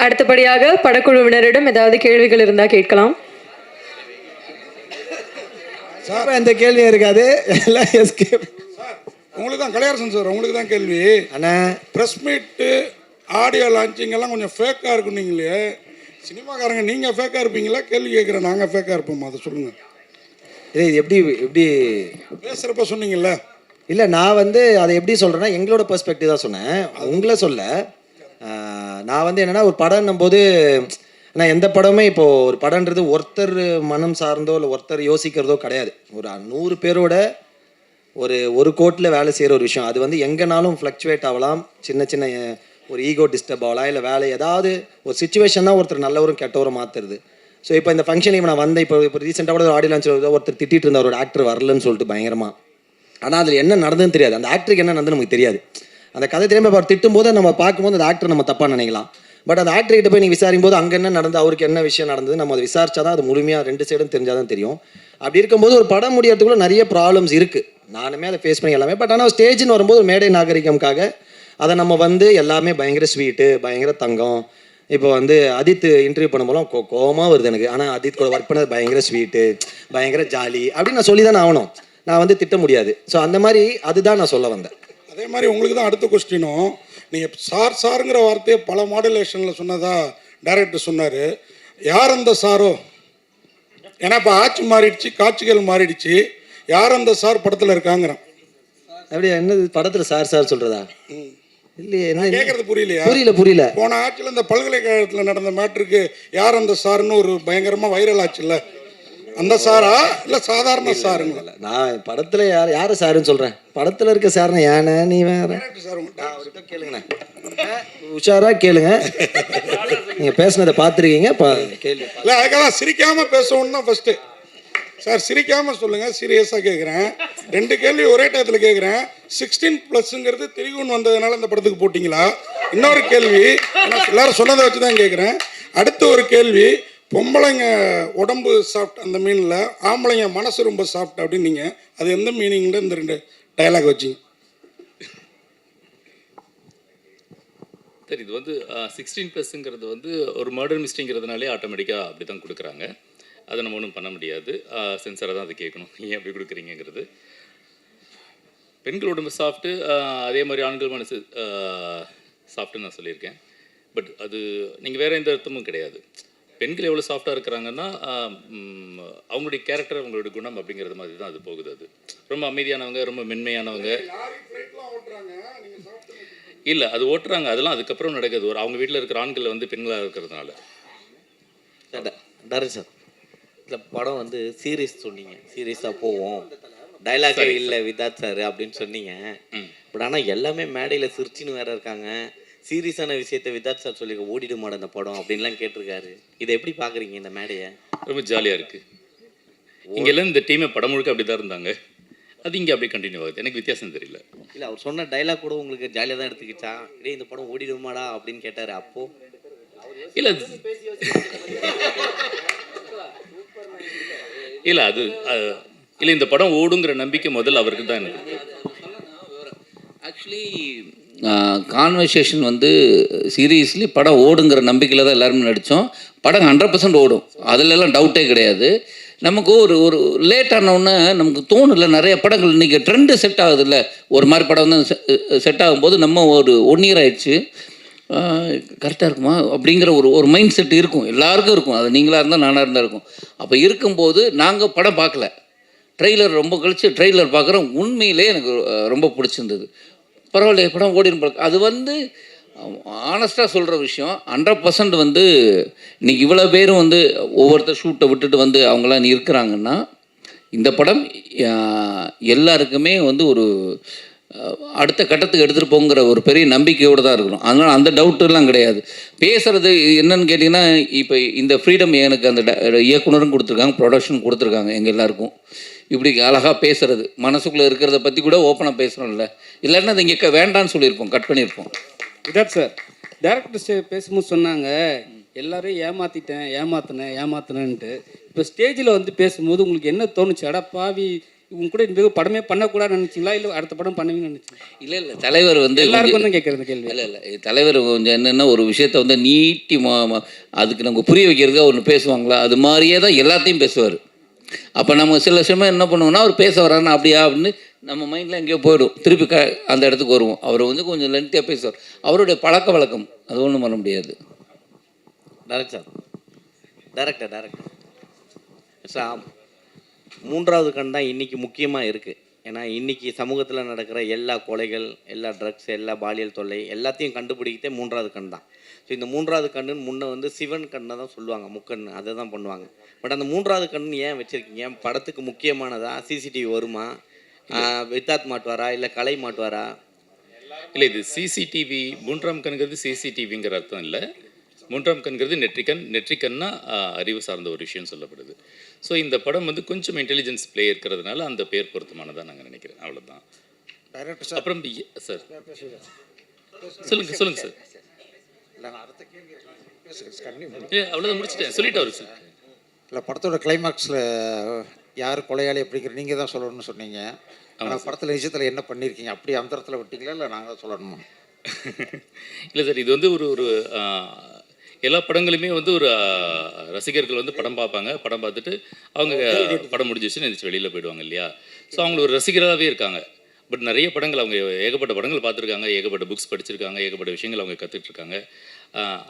அடுத்தபடியாக படக்குழுவினரிடம் ஏதாவது கேள்விகள் இருந்தால் கேட்கலாம். சார் எந்த கேள்வியும் இருக்காது, எல்லாம் எஸ்கேப். உங்களுக்கு தான் கலையரசன் சார், உங்களுக்கு தான் கேள்வி. அண்ணா, ப்ரெஸ் மீட்டு ஆடியோ லான்ச்சிங் எல்லாம் கொஞ்சம் ஃபேக்காக இருக்கும். நீங்களே சினிமாக்காரங்க, நீங்கள் ஃபேக்காக இருப்பீங்களா? கேள்வி கேட்குறேன், நாங்கள் ஃபேக்காக இருப்போமா? அதை சொல்லுங்கள். இது எப்படி எப்படி பேசுகிறப்ப சொன்னீங்கல்ல. இல்லை, நான் அதை எப்படி சொல்கிறேன்னா எங்களோட பெர்ஸ்பெக்டிவ் தான் சொன்னேன், உங்களை சொல்ல. நான் என்னென்னா ஒரு படம்னும் போது நான் எந்த படமே இப்போது ஒரு படம்ன்றது ஒருத்தர் மனம் சார்ந்தோ இல்லை ஒருத்தர் யோசிக்கிறதோ கிடையாது. ஒரு 100 பேரோட ஒரு கோட்டில் வேலை செய்கிற ஒரு விஷயம். அது எங்கேனாலும் ஃப்ளக்சுவேட் ஆகலாம். சின்ன சின்ன ஒரு ஈகோ டிஸ்டர்ப் ஆகலாம், இல்லை வேலை ஏதாவது ஒரு சுச்சுவேஷன் தான் ஒருத்தர் நல்லவரும் கெட்டவரும் மாற்றுறது. ஸோ இப்போ இந்த ஃபங்க்ஷன் நான் இப்போ ரீசெண்டாக கூட ஒரு ஆடியோ லான்ச் ஒருத்தர் திட்டிகிட்டு இருந்தார், ஒரு ஆக்டர் வரலன்னு சொல்லிட்டு பயங்கரமாக. ஆனால் அதில் என்ன நடந்ததுன்னு தெரியாது, அந்த ஆக்டருக்கு என்ன நடந்தது நமக்கு தெரியாது. அந்த கதை திரும்ப அவர் திட்டும்போது நம்ம பார்க்கும்போது அந்த ஆக்டர் நம்ம தப்பாக நினைக்கலாம். பட் அந்த ஆக்டர்கிட்ட போய் நீங்கள் விசாரிக்கும் போது அங்கே என்ன நடந்தது, அவருக்கு என்ன விஷயம் நடந்தது, நம்ம அதை விசாரிச்சா தான் அது முழுமையாக 2 சைடும் தெரிஞ்சால் தான் தெரியும். அப்படி இருக்கும்போது ஒரு படம் முடியறதுக்குள்ள நிறைய ப்ராப்ளம்ஸ் இருக்குது. நானுமே அதை ஃபேஸ் பண்ணி எல்லாமே. பட் ஆனால் ஸ்டேஜ்னு வரும்போது ஒரு மேடை நாகரிகம்காக அதை நம்ம எல்லாமே பயங்கர ஸ்வீட்டு, பயங்கர தங்கம். இப்போ அஜித் இன்டர்வியூ பண்ணும்போது கோவமாக வருது எனக்கு. ஆனால் அஜித் கூட ஒர்க் பண்ணது பயங்கர ஸ்வீட்டு, பயங்கர ஜாலி அப்படின்னு நான் சொல்லி தானே ஆகணும். நான் திட்ட முடியாது. ஸோ அந்த மாதிரி அதுதான் நான் சொல்ல வந்தேன். அதே மாதிரி உங்களுக்கு தான் அடுத்த கொஸ்டினும். நீங்கள் சாருங்கிற வார்த்தையை பல மாடுலேஷனில் சொன்னதா டைரக்டர் சொன்னார். யார் அந்த சாரோ? ஏன்னா இப்போ ஆட்சி மாறிடுச்சு, காட்சிகள் மாறிடுச்சு. யார் அந்த சார் படத்தில் இருக்காங்கிறான். அப்படியா? என்னது படத்தில் சார் சொல்கிறதா? இல்லையே, என்ன கேட்கறது புரியலையா? புரியல. போன ஆட்சியில் இந்த பல்கலைக்கழகத்தில் நடந்த மேட்ருக்கு யார் அந்த சார்னு ஒரு பயங்கரமாக வைரல் ஆச்சுல்ல, அந்த சாரா இல்லை சாதாரண சாருங்களா? நான் படத்தில் யார் சாருன்னு சொல்கிறேன். படத்தில் இருக்க சார்னா ஏன்னா நீ வேற அவர்கிட்ட கேளுங்கண்ணே, உஷாராக கேளுங்க. நீங்கள் பேசுனதை பார்த்துருக்கீங்க, கேள்வி இல்லை. அதுக்காக சிரிக்காமல் பேசணும்னு தான் ஃபஸ்ட்டு. சார் சிரிக்காமல் சொல்லுங்கள், சீரியஸாக கேட்குறேன். 2 கேள்வி ஒரே டயத்தில் கேட்குறேன். 16+ திரிகுன் வந்ததுனால இந்த படத்துக்கு போட்டிங்களா? இன்னொரு கேள்வி, எல்லாரும் சொன்னதை வச்சு தான் கேட்குறேன். அடுத்த ஒரு கேள்வி, பொம்பளைங்க உடம்பு சாஃப்ட் அந்த மீனில், ஆம்பளைங்க மனசு ரொம்ப சாஃப்ட் அப்படின்னு நீங்கள் அது எந்த மீனிங்கில் இந்த 2 டயலாக் வச்சிங்க? சரி, இது 16+ங்கிறது ஒரு மர்டர் மிஸ்டேங்கிறதுனாலே ஆட்டோமேட்டிக்காக அப்படி தான் கொடுக்குறாங்க. அதை நம்ம ஒன்றும் பண்ண முடியாது. சென்சராக தான் அதை கேட்கணும், ஏன் அப்படி கொடுக்குறீங்கிறது. பெண்கள் உடம்பு சாஃப்ட்டு, அதே மாதிரி ஆண்கள் மனசு சாஃப்ட்டுன்னு நான் சொல்லியிருக்கேன். பட் அது நீங்கள் வேறு எந்த அர்த்தமும் கிடையாது. பெண்கள் எவ்வளோ சாஃப்டாக இருக்கிறாங்கன்னா அவங்களுடைய கேரக்டர், அவங்களுடைய குணம் அப்படிங்கிறது மாதிரி தான் அது போகுது. அது ரொம்ப அமைதியானவங்க, ரொம்ப மென்மையானவங்க இல்லை, அது ஓட்டுறாங்க. அதெல்லாம் அதுக்கப்புறம் நடக்குது. அவங்க வீட்டில் இருக்கிற ஆண்கள் பெண்களாக இருக்கிறதுனால. டேரக்டர் சார், இந்த படம் சீரியஸ் சொன்னீங்க, சீரியஸாக போவோம், டைலாகே இல்லை விதாத் சார் அப்படின்னு சொன்னீங்க. பட் ஆனால் எல்லாமே மேடையில் சிரிச்சின்னு வேற இருக்காங்க. சீரியஸான விஷயத்த விதாத் சார் சொல்லி ஓடிடு மாட இந்த படம் அப்படின்லாம் கேட்டிருக்காரு. இதை எப்படி பார்க்குறீங்க இந்த மேடையை? ரொம்ப ஜாலியாக இருக்குது. இங்கெல்லாம் இந்த டீமை படம் முழுக்க அப்படி தான் இருந்தாங்க. அது இங்கே அப்படியே கண்டினியூ ஆகுது. எனக்கு வித்தியாசம் தெரியல. இல்லை, அவர் சொன்ன டைலாக் கூட உங்களுக்கு ஜாலியாக தான் எடுத்துக்கிச்சா? இதே இந்த படம் ஓடிடுமாடா அப்படின்னு கேட்டார். அப்போது இல்லை இல்லை அது இல்லை, இந்த படம் ஓடுங்கிற நம்பிக்கை முதல்ல அவருக்கு தான். எனக்கு ஆக்சுவலி கான்வர்சேஷன் சீரியஸ்லி படம் ஓடுங்கிற நம்பிக்கையில் தான் எல்லாருமே நடித்தோம். படம் 100% ஓடும், அதிலெல்லாம் டவுட்டே கிடையாது. நமக்கு ஒரு லேட் ஆனவுடனே நமக்கு தோணுல, நிறைய படங்கள் இன்றைக்கி ட்ரெண்டு செட் ஆகுதுல்ல, ஒரு மாதிரி படம் செட் ஆகும்போது நம்ம ஒரு 1 இயர் ஆயிடுச்சு, கரெக்டாக இருக்குமா அப்படிங்கிற ஒரு மைண்ட் செட் இருக்கும், எல்லாருக்கும் இருக்கும். அது நீங்களாக இருந்தால் நானாக இருந்தால் இருக்கும். அப்போ இருக்கும்போது நாங்கள் படம் பார்க்கல, ட்ரெய்லர் ரொம்ப கழித்து ட்ரெய்லர் பார்க்குறோம். உண்மையிலே எனக்கு ரொம்ப பிடிச்சிருந்தது. பரவாயில்ல, படம் ஓடின்னு. அது ஆனஸ்ட்டாக சொல்கிற விஷயம். 100% இன்றைக்கி இவ்வளோ பேரும் ஒவ்வொருத்தர் ஷூட்டை விட்டுட்டு அவங்களாம் இருக்கிறாங்கன்னா, இந்த படம் எல்லாருக்குமே ஒரு அடுத்த கட்டத்துக்கு எடுத்துகிட்டு போங்கிற ஒரு பெரிய நம்பிக்கையோடு தான் இருக்கிறோம். அதனால் அந்த டவுட்டெல்லாம் கிடையாது. பேசுகிறது என்னன்னு கேட்டிங்கன்னா, இப்போ இந்த ஃப்ரீடம் எனக்கு அந்த இயக்குனரும் கொடுத்துருக்காங்க, ப்ரொடக்ஷன் கொடுத்துருக்காங்க. எங்கள் எல்லாருக்கும் இப்படி அழகாக பேசுகிறது, மனசுக்குள்ளே இருக்கிறத பற்றி கூட ஓப்பனாக பேசுகிறோம்ல. இல்லைன்னா அது இங்கே வேண்டான்னு சொல்லியிருப்போம், கட் பண்ணியிருப்போம். விதாத் சார், டேரக்டர் பேசும்போது சொன்னாங்க, எல்லாரையும் ஏமாற்றினேன்ட்டு. இப்போ ஸ்டேஜில் பேசும்போது உங்களுக்கு என்ன தோணுச்சு? அடா பாவி, உங்க கூட இந்த படமே பண்ணக்கூடாதுன்னு நினைச்சீங்களா இல்லை அடுத்த படம் பண்ணுவீங்கன்னு நினைச்சீங்களா? இல்லை தலைவர் வந்து எல்லாருக்கும் தான் கேட்குறது கேள்வி. இல்லை தலைவர் கொஞ்சம் என்னென்னா ஒரு விஷயத்த வந்து நீட்டி அதுக்கு நம்ம புரிய வைக்கிறதுக்கு ஒன்று பேசுவாங்களா, அது மாதிரியே தான் எல்லாத்தையும் பேசுவார். அப்போ நம்ம சில சமயம் என்ன பண்ணுவோம்னா, அவர் பேச வரானா அப்படியா அப்படின்னு நம்ம மைண்டில் எங்கேயோ போயிடும், திருப்பி அந்த இடத்துக்கு வருவோம். அவர் வந்து கொஞ்சம் லென்த்தியாக பேசுவார், அவருடைய பழக்க வழக்கம், அது ஒன்றும் பண்ண முடியாது. டேரக்டர் சார், மூன்றாவது கண் தான் இன்றைக்கி முக்கியமாக இருக்குது. ஏன்னா இன்றைக்கி சமூகத்தில் நடக்கிற எல்லா கொலைகள், எல்லா ட்ரக்ஸ், எல்லா பாலியல் தொல்லை எல்லாத்தையும் கண்டுபிடிக்கிட்டே மூன்றாவது கண் தான். ஸோ இந்த மூன்றாவது கண்ணுன்னு முன்னே வந்து சிவன் கண்ணை தான் சொல்லுவாங்க, முக்கண் அதை தான் பண்ணுவாங்க. பட் அந்த மூன்றாவது கண் ஏன் வச்சுருக்கீங்க? படத்துக்கு முக்கியமானதா? சிசிடிவி வருமா? வித்தாத் மாட்டுவாரா இல்லை கலை மாட்டுவாரா? இல்லை, இது சிசிடிவி மூன்றாம் கண்கிறது சிசிடிவிங்கிற அர்த்தம் இல்லை. மூன்றாம் கண்கிறது நெற்றிக்கன்னா அறிவு சார்ந்த ஒரு விஷயம் சொல்லப்படுது. ஸோ இந்த படம் வந்து கொஞ்சம் இன்டெலிஜென்ஸ் பிளே இருக்கிறதுனால அந்த பேர் பொருத்தமானதாக நாங்கள் நினைக்கிறேன், அவ்வளோதான். அப்புறம் சார் சொல்லுங்கள் சார். அவ்வளோதான், முடிச்சுட்டேன், சொல்லிட்டு அவரு சார். இல்லை, படத்தோட கிளைமாக்ஸில் யார் கொலையாளி அப்படிங்கிற நீங்கள் தான் சொல்லணும்னு சொன்னீங்க. ஆனால் படத்தில் நிஜத்தில் என்ன பண்ணியிருக்கீங்க? அப்படி அந்தரத்தில் விட்டீங்களா இல்லை நாங்கள் சொல்லணுமா? இல்லை சார், இது வந்து ஒரு எல்லா படங்களுமே வந்து ஒரு ரசிகர்கள் வந்து படம் பார்ப்பாங்க, படம் பார்த்துட்டு அவங்க படம் முடிஞ்சிச்சுன்னு நினச்சி வெளியில் போயிடுவாங்க இல்லையா. ஸோ அவங்க ஒரு ரசிகராகவே இருக்காங்க. பட் நிறைய படங்கள் அவங்க ஏகப்பட்ட படங்கள் பார்த்துருக்காங்க, ஏகப்பட்ட புக்ஸ் படிச்சிருக்காங்க, ஏகப்பட்ட விஷயங்கள் அவங்க கற்றுட்ருக்காங்க.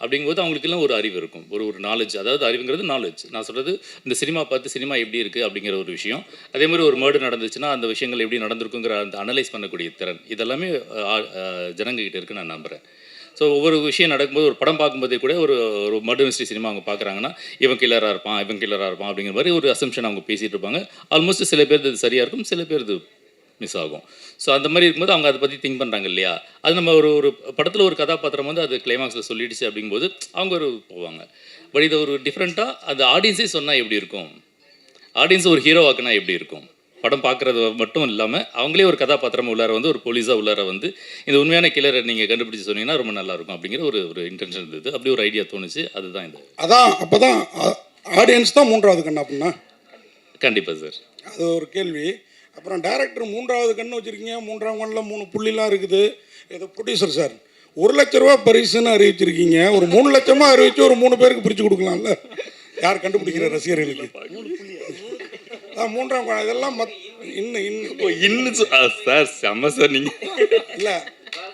அப்படிங்கும்போது அவங்களுக்கெல்லாம் ஒரு அறிவு இருக்கும், ஒரு நாலேஜ். அதாவது அறிவுங்கிறது நாலேஜ். நான் சொல்கிறது இந்த சினிமா பார்த்து சினிமா எப்படி இருக்குது அப்படிங்கிற ஒரு விஷயம். அதே மாதிரி ஒரு மர்டர் நடந்துச்சுன்னா அந்த விஷயங்கள் எப்படி நடந்திருக்குங்கிற அந்த அனலைஸ் பண்ணக்கூடிய திறன் இதெல்லாமே ஜனங்ககிட்ட இருக்குன்னு நான் நம்புகிறேன். ஸோ ஒவ்வொரு விஷயம் நடக்கும்போது, ஒரு படம் பார்க்கும்போதே கூட ஒரு மர்டர் மிஸ்ட்ரி சினிமா அவங்க பார்க்குறாங்கன்னா இவன் கில்லராக இருப்பான் அப்படிங்கிற மாதிரி ஒரு அசம்ஷன் அவங்க பேசிகிட்டு இருப்பாங்க. ஆல்மோஸ்ட் சில பேர் இது சரியாக இருக்கும், சில பேர் இது மிஸ் ஆகும். ஸோ அந்த மாதிரி இருக்கும்போது அவங்க அதை பற்றி திங்க் பண்ணுறாங்க இல்லையா. அது நம்ம ஒரு படத்தில் ஒரு கதாபாத்திரம் வந்து அது கிளைமாக்ஸில் சொல்லிடுச்சு அப்படிங்கும்போது அவங்க போவாங்க. பட் இதை ஒரு டிஃப்ரெண்ட்டாக அந்த ஆடியன்ஸே சொன்னால் எப்படி இருக்கும், ஆடியன்ஸை ஒரு ஹீரோவாக்குனா எப்படி இருக்கும், படம் பார்க்குறது மட்டும் இல்லாமல் அவங்களே ஒரு கதாபாத்திரம் உள்ளார வந்து ஒரு போலீஸாக உள்ளார வந்து இந்த உண்மையான கில்லரை நீங்கள் கண்டுபிடிச்சி சொன்னீங்கன்னா ரொம்ப நல்லாயிருக்கும் அப்படிங்கிற ஒரு இன்டென்ஷன் இருந்தது. அப்படி ஒரு ஐடியா தோணுச்சு, அதுதான் இந்த. அதான் அப்போ தான் ஆடியன்ஸ் தான் மூன்றாவது கண் அப்படின்னா? கண்டிப்பாக சார், அது ஒரு கேள்வி. அப்புறம் டேரக்டர் மூன்றாவது கண்ணு வச்சுருக்கீங்க, மூன்றாம் கண்ணில் 3 புள்ளிலாம் இருக்குது. ஏதோ ப்ரொடியூசர் சார் 1 லட்ச ரூபா பரிசுன்னு அறிவிச்சிருக்கீங்க, ஒரு 3 லட்சமாக அறிவிச்சு ஒரு 3 பேருக்கு பிரித்து கொடுக்கலாம்ல, யார் கண்டுபிடிக்கிற ரசிகர்களுக்கு? மூன்றாம் கண் இதெல்லாம் இன்னும் சார் செம்ம சார். நீங்கள் இல்லை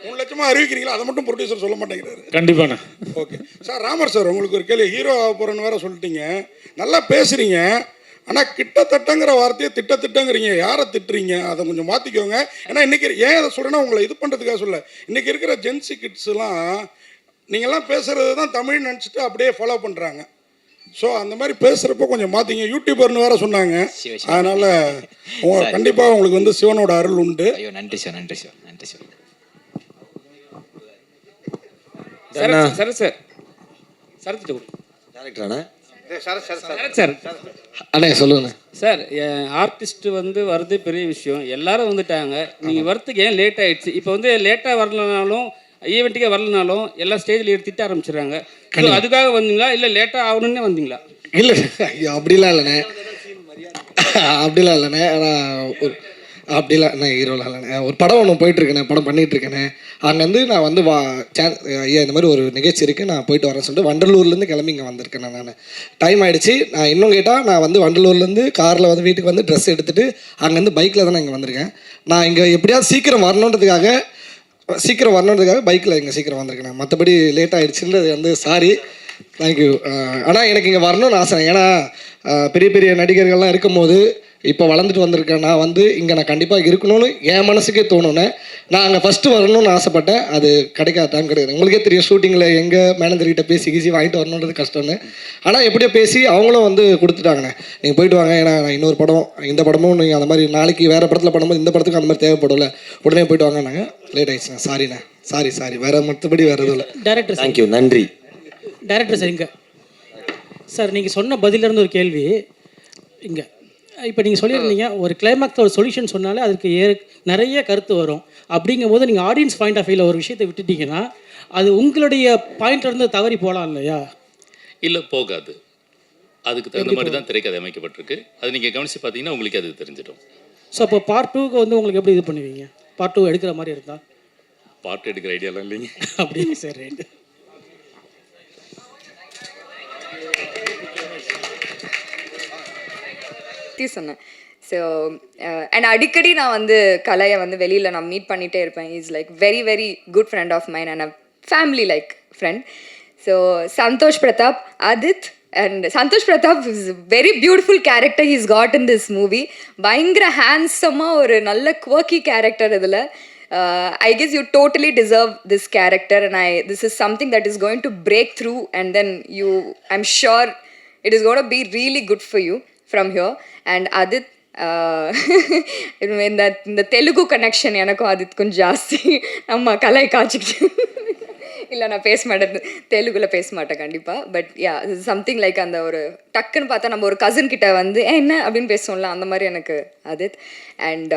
3 லட்சமாக அறிவிக்கிறீங்களா, அதை மட்டும் ப்ரொடியூசர் சொல்ல மாட்டேங்கிறாரு. கண்டிப்பாண்ணா. Okay sir. ராமர் சார், உங்களுக்கு ஒரு கேள்வி. ஹீரோ ஆக போகிறேன்னு வேறு சொல்லிட்டீங்க, நல்லா பேசுகிறீங்க, ஆனால் கிட்டத்தட்டங்கிற வார்த்தையை திட்டங்கிறீங்க. யாரை திட்டுறீங்க? அதை கொஞ்சம் மாற்றிக்கோங்க. ஏன்னா இன்றைக்கி ஏன் அதை சொல்கிறேன்னா உங்களை இது பண்ணுறதுக்காக சொல்ல, இன்றைக்கி இருக்கிற ஜென்சி கிட்ஸ்லாம் நீங்கள்லாம் பேசுகிறது தான் தமிழ் நினச்சிட்டு அப்படியே ஃபாலோ பண்ணுறாங்க. ஸோ அந்த மாதிரி பேசுகிறப்போ கொஞ்சம் மாற்றிங்க. யூடியூபர்னு வேறு சொன்னாங்க, அதனால் கண்டிப்பாக உங்களுக்கு வந்து சிவனோட அருள் உண்டு. ஐயோ நன்றி சார், நன்றி சார், நன்றி சார். சார் டேரக்டரானே சார் அண்ணே சொல்லுங்கண்ணே. சார், ஆர்டிஸ்ட் வந்து வரது பெரிய விஷயம், எல்லாரும் வந்துட்டாங்க. நீங்கள் வரத்துக்கு ஏன் லேட் ஆகிடுச்சு? இப்போ வந்து லேட்டாக வரலனாலும் ஈவெண்ட்டுக்கே வரலனாலும் எல்லா ஸ்டேஜில் திட்ட ஆரம்பிச்சிடுறாங்க. அதுக்காக வந்தீங்களா இல்லை லேட்டாக ஆகணுன்னே வந்தீங்களா? இல்லை ஐயோ அப்படிலாம் இல்லைண்ணே, அப்படிலாம் இல்லைண்ணே. ஆனால் ஒரு அப்படிலாம் நான் ஹீரோலாம் இல்லைண்ணே. ஒரு படம் ஒன்று போயிட்டுருக்கேண்ணே, படம் பண்ணிகிட்ருக்கேண்ணே. அங்கேருந்து நான் வந்து ஐயா இந்த மாதிரி ஒரு நிகழ்ச்சி இருக்குது, நான் போயிட்டு வரேன்னு சொல்லிட்டு வண்டலூர்லேருந்து கிளம்பி இங்கே வந்திருக்கேன். நான் டைம் ஆகிடுச்சு. நான் இன்னும் கேட்டால் நான் வந்து வண்டலூர்லேருந்து காரில் வந்து வீட்டுக்கு வந்து ட்ரெஸ் எடுத்துகிட்டு அங்கேருந்து பைக்கில் தான் நான் இங்கே வந்திருக்கேன். நான் இங்கே எப்படியாவது சீக்கிரம் வரணுன்றதுக்காக பைக்கில் இங்கே சீக்கிரம் வந்திருக்கேன். மற்றபடி லேட் ஆகிடுச்சுன்றது வந்து சாரி, தேங்க்யூ. ஆனால் எனக்கு இங்கே வரணும்னு ஆசை. ஏன்னா பெரிய பெரிய நடிகர்கள்லாம் இருக்கும்போது இப்போ வளர்ந்துட்டு வந்திருக்கேன். நான் வந்து இங்கே நான் கண்டிப்பாக இருக்கணும்னு என் மனசுக்கே தோணுன்னு நான் அங்கே ஃபஸ்ட்டு வரணும்னு ஆசைப்பட்டேன். அது கிடைக்காத டைம் கிடையாது. உங்களுக்கே தெரியும், ஷூட்டிங்கில் எங்கள் மேனேஜர்கிட்ட பேசி கீசி வாங்கிட்டு வரணுன்றது கஷ்டம்னு. ஆனால் எப்படியோ பேசி அவங்களும் வந்து கொடுத்துட்டாங்கண்ணே, நீங்கள் போயிட்டு வாங்க. ஏன்னா நான் இன்னொரு படம், இந்த படமும் நீங்கள் அந்த மாதிரி நாளைக்கு வேறு படத்தில் பண்ணும்போது இந்த படத்துக்கு அந்த மாதிரி தேவைப்படல, உடனே போயிட்டு வாங்க. நாங்கள் லேட் ஆகிடுச்சுண்ணே, சாரிண்ணே, சாரி. வேறு மற்றபடி வேறு எதுவும் இல்லை. டேரக்டர் தேங்க்யூ, நன்றி. டேரக்டர் சார், இங்கே சார் நீங்கள் சொன்ன பதிலிருந்து ஒரு கேள்வி. இங்கே இப்போ நீங்கள் சொல்லியிருந்தீங்க ஒரு கிளைமாக்ஸ் ஒரு சொல்யூஷன் சொன்னாலே அதுக்கு நிறைய கருத்து வரும். அப்படிங்கும்போது நீங்கள் ஆடியன்ஸ் பாயிண்ட் ஆஃப் வியூவில் ஒரு விஷயத்தை விட்டுட்டீங்கன்னா அது உங்களுடைய பாயிண்ட்லேருந்து தவறி போகலாம் இல்லையா? இல்லை, போகாது. அதுக்கு தகுந்த மாதிரி தான் திரைக்கதை அமைக்கப்பட்டிருக்கு. அது நீங்கள் கவனித்து பார்த்தீங்கன்னா உங்களுக்கு அது தெரிஞ்சிடும். ஸோ அப்போ பார்ட் டூக்கு வந்து உங்களுக்கு எப்படி இது பண்ணுவீங்க? பார்ட் டூ எடுக்கிற மாதிரி இருந்தால்? பாட்டு எடுக்கிற ஐடியாலாம் இல்லைங்க. அப்படியே சரி ரைட்டு. சொன்னேன். ஸோ அண்ட் அடிக்கடி நான் வந்து கலையை வந்து வெளியில் நான் மீட் பண்ணிகிட்டே இருப்பேன். Is like very very good friend of mine and a family like friend. So Santhosh Prathap, Aadhith and Santhosh Prathap is very beautiful character he's got in this movie. பயங்கர ஹேண்ட்ஸமாக ஒரு நல்ல குவர்க்கி கேரக்டர் இதில். I guess you totally deserve this character, and this is something that is going to break through, and then I'm sure it is going to be really good for you from here. And Adit, இந்த Telugu connection எனக்கும் அதுக்கும் ஜாஸ்தி. நம்ம கலை காய்ச்சிக்கிட்டு இல்லை, நான் பேச மாட்டேன், தெலுங்குல பேச மாட்டேன் கண்டிப்பாக. பட் யா, இது சம்திங் லைக் அந்த ஒரு டக்குன்னு பார்த்தா நம்ம ஒரு கசின் கிட்ட வந்து என்ன அப்படின்னு பேசுவோம்ல, அந்த மாதிரி எனக்கு Adit. அண்ட்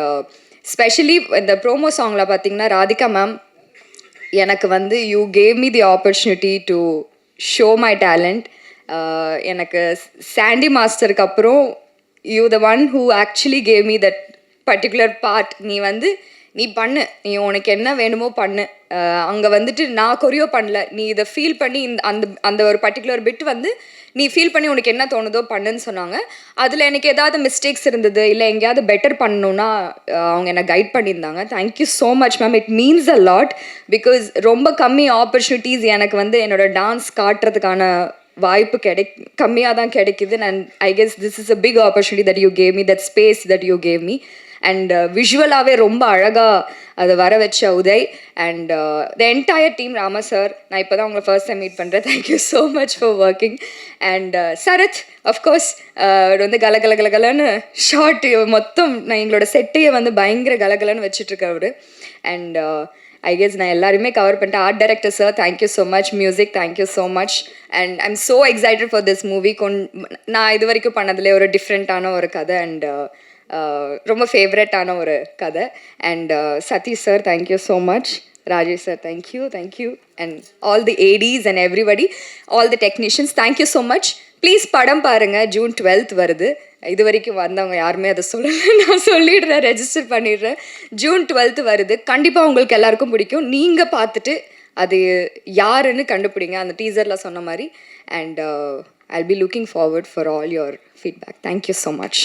ஸ்பெஷலி இந்த ப்ரோமோ சாங்கில் பார்த்தீங்கன்னா ராதிகா மேம் எனக்கு வந்து you gave me the opportunity to show my talent. எனக்கு சாண்டி மாஸ்டருக்கு அப்புறம் you the one who actually cave me that particular part. நீ பண்ணு, நீ உனக்கு என்ன வேணுமோ பண்ணு. அங்கே வந்துட்டு நான் கொரியோ பண்ணல, நீ இதை ஃபீல் பண்ணி அந்த ஒரு பர்டிகுலர் பிட் வந்து நீ ஃபீல் பண்ணி உனக்கு என்ன தோணுதோ பண்ணுன்னு சொன்னாங்க. அதில் எனக்கு ஏதாவது மிஸ்டேக்ஸ் இருந்தது இல்லை எங்கேயாவது பெட்டர் பண்ணணுன்னா அவங்க என்னை கைட் பண்ணியிருந்தாங்க. Thank you so much ma'am. It means a lot. Because ரொம்ப கம்மி ஆப்பர்ச்சுனிட்டிஸ் எனக்கு வந்து என்னோட டான்ஸ் காட்டுறதுக்கான வாய்ப்பு கம்மியாக தான் கிடைக்குது. And I guess this is a big opportunity that you gave me, that space that you gave me. And விஷுவலாகவே ரொம்ப அழகாக அதை வர வச்ச Uday and the entire team. Rama sir, நான் இப்போ தான் உங்களை ஃபர்ஸ்ட் டைம் மீட் பண்ணுறேன். Thank you so much for working. And Sarath, of course வந்து கலகலன்னு ஷார்ட் மொத்தம் நான் எங்களோட செட்டையை வந்து பயங்கர கலகலன்னு வச்சுட்ருக்கவர். அண்ட் ஐ கெஸ் நான் எல்லாருமே கவர் பண்ணிட்டேன். Art director sir, thank you so much. Music, thank you so much. And I am so excited for this movie. நான் இது வரைக்கும் பண்ணதுலேயே ஒரு டிஃப்ரெண்ட்டான ஒரு கதை அண்ட் ரொம்ப ஃபேவரட்டான ஒரு கதை. And Satish sir, thank you so much. Rajesh sir, thank you. And all the ADs and everybody, all the technicians, thank you so much. Please படம் பாருங்கள். ஜூன் 12th வருது. இது வரைக்கும் வந்தவங்க யாருமே அதை சொல்லலை, நான் சொல்லிடுறேன், ரெஜிஸ்டர் பண்ணிடுறேன். ஜூன் 12th வருது. கண்டிப்பாக உங்களுக்கு எல்லாருக்கும் பிடிக்கும். நீங்கள் பார்த்துட்டு அது யாருன்னு கண்டுபிடிங்க, அந்த டீசரில் சொன்ன மாதிரி. And I'll be looking forward for all your feedback. Thank you so much.